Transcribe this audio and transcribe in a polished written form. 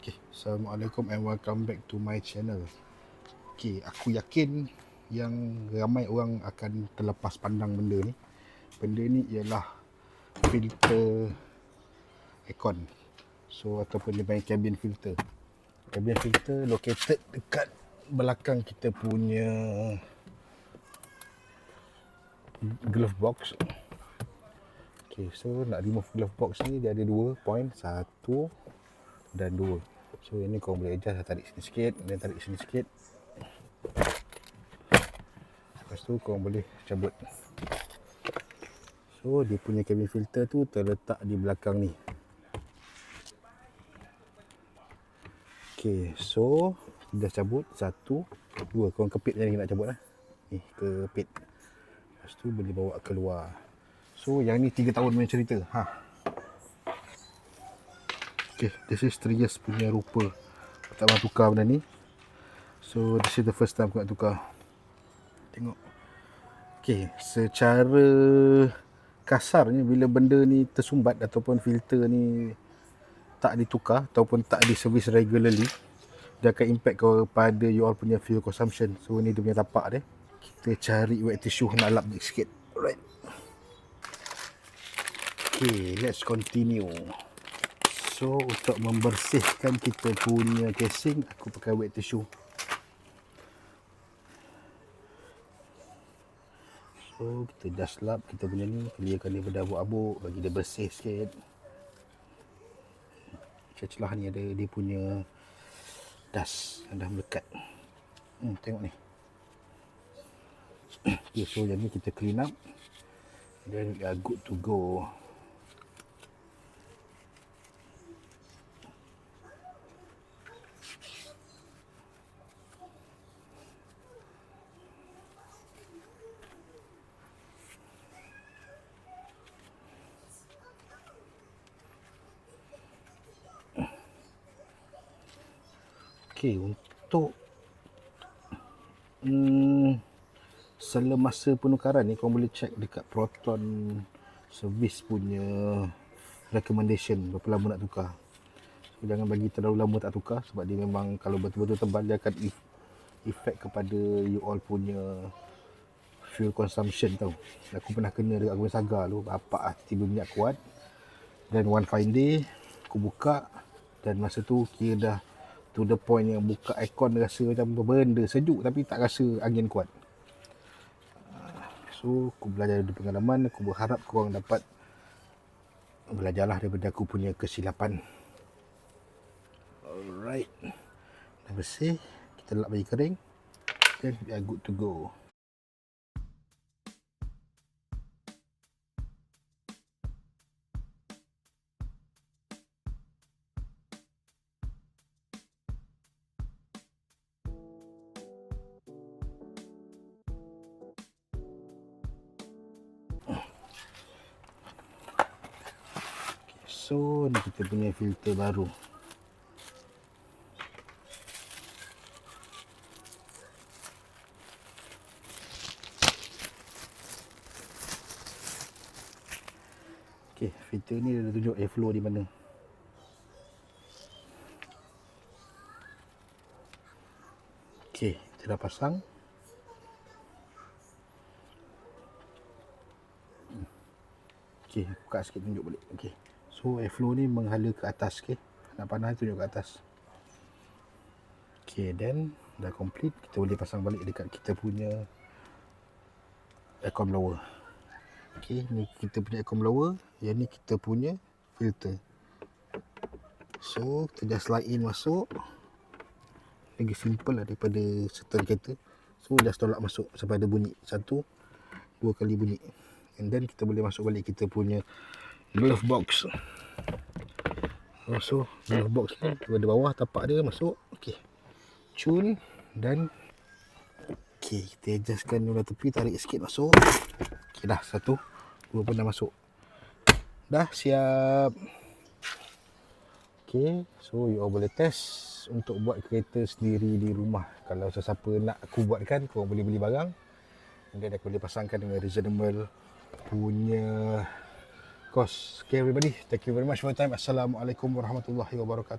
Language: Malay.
Okay, Assalamualaikum and welcome back to my channel. Okay, aku yakin yang ramai orang akan terlepas pandang benda ni. Benda ni ialah filter aircon. So, ataupun dia panggil cabin filter. Cabin filter located dekat belakang kita punya glove box. Okay, so nak remove glove box ni dia ada 2 point, 1 dan 2. So ini kau boleh adjust, tarik sini sikit dan tarik sini sikit. Lepas tu kau boleh cabut. So dia punya cabin filter tu terletak di belakang ni. Okay, so dah cabut 1, 2. Kau kepit je ni nak cabut lah. Ni kepit. Lepas tu boleh bawa keluar. So yang ni 3 tahun punya cerita. Okay, this is 3 years punya rupa. Aku tak pernah tukar benda ni. So this is the first time aku nak tukar. Tengok. Okay, secara kasarnya bila benda ni tersumbat ataupun filter ni tak ditukar ataupun tak di service regularly, dia akan impact kepada you all punya fuel consumption. So ni dia punya tapak dia. Kita cari wet tissue nak lap sikit. Alright. Okay, let's continue. So untuk membersihkan kita punya casing, aku pakai wet tissue. So kita just lap kita punya ni, clearkan daripada abuk-abuk, bagi dia bersih sikit. Celah ni ada dia punya dust yang dah melekat. Tengok ni. Okay, so yang ni kita clean up. Then we are good to go. Okay, untuk semasa penukaran ni kau boleh check dekat Proton Service punya recommendation berapa lama nak tukar. So, jangan bagi terlalu lama tak tukar sebab dia memang kalau betul-betul tebal dia akan effect kepada you all punya fuel consumption tau. Aku pernah kena dekat Gurun Saga tu, bapak tiba minyak kuat. Dan one fine day aku buka dan masa tu kira dah to the point yang buka aircon rasa macam benda sejuk tapi tak rasa angin kuat. So aku belajar dari pengalaman, aku berharap korang dapat belajarlah daripada aku punya kesilapan. Alright, dah bersih, kita lap bagi kering, then we are good to go. So ni kita punya filter baru. Okay, filter ni dia tunjuk airflow di mana. Okay, kita dah pasang. Okay, buka sikit tunjuk balik. Okay, so airflow ni menghala ke atas. Okay, nak panas tunjuk ke atas. Okay, then dah complete. Kita boleh pasang balik dekat kita punya aircon blower. Okay, ni kita punya aircon blower. Yang ni kita punya filter. So kita just slide in masuk. Lagi simple lah daripada certain kereta. So just tolak masuk sampai ada bunyi 1, 2 kali bunyi. And then kita boleh masuk balik kita punya glove box. So glove box ni daripada bawah tapak dia masuk. Okay, cun dan okay, kita adjustkan belah tepi, tarik sikit masuk. Okay dah, 1, 2 pun dah masuk. Dah siap. Okay, so you all boleh test untuk buat kereta sendiri di rumah. Kalau sesiapa nak aku buatkan, korang boleh beli barang dan aku boleh pasangkan dengan reasonable punya cost. Okay everybody, thank you very much for your time. Assalamualaikum warahmatullahi wabarakatuh.